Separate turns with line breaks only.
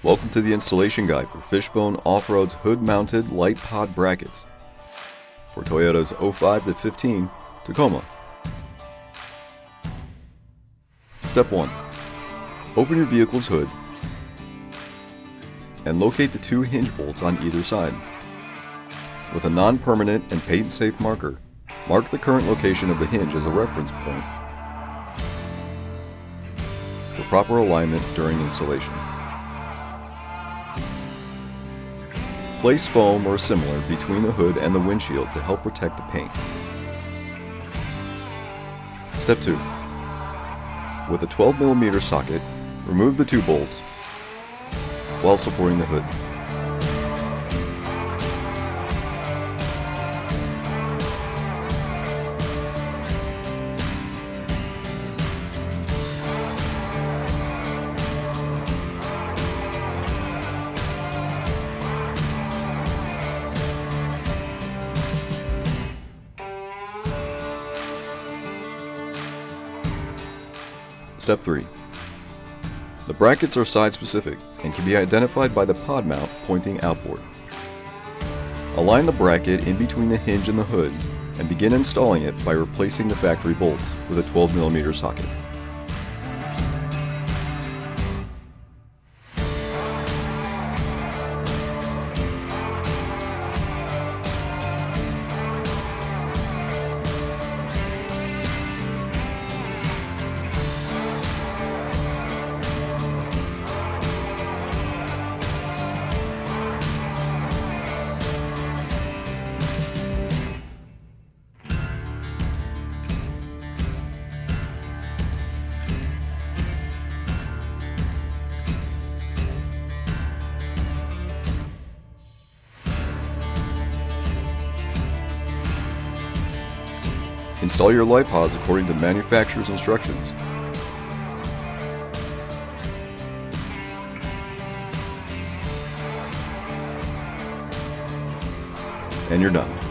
Welcome to the installation guide for Fishbone Off-Road's hood-mounted light pod brackets for Toyota's 05 to 15 Tacoma. Step 1. Open your vehicle's hood and locate the two hinge bolts on either side. With a non-permanent and paint-safe marker, mark the current location of the hinge as a reference point for proper alignment during installation. Place foam or similar between the hood and the windshield to help protect the paint. Step 2. With a 12mm socket, remove the two bolts while supporting the hood. Step 3. The brackets are side-specific and can be identified by the pod mount pointing outboard. Align the bracket in between the hinge and the hood and begin installing it by replacing the factory bolts with a 12mm socket. Install your light pods according to manufacturer's instructions. And you're done.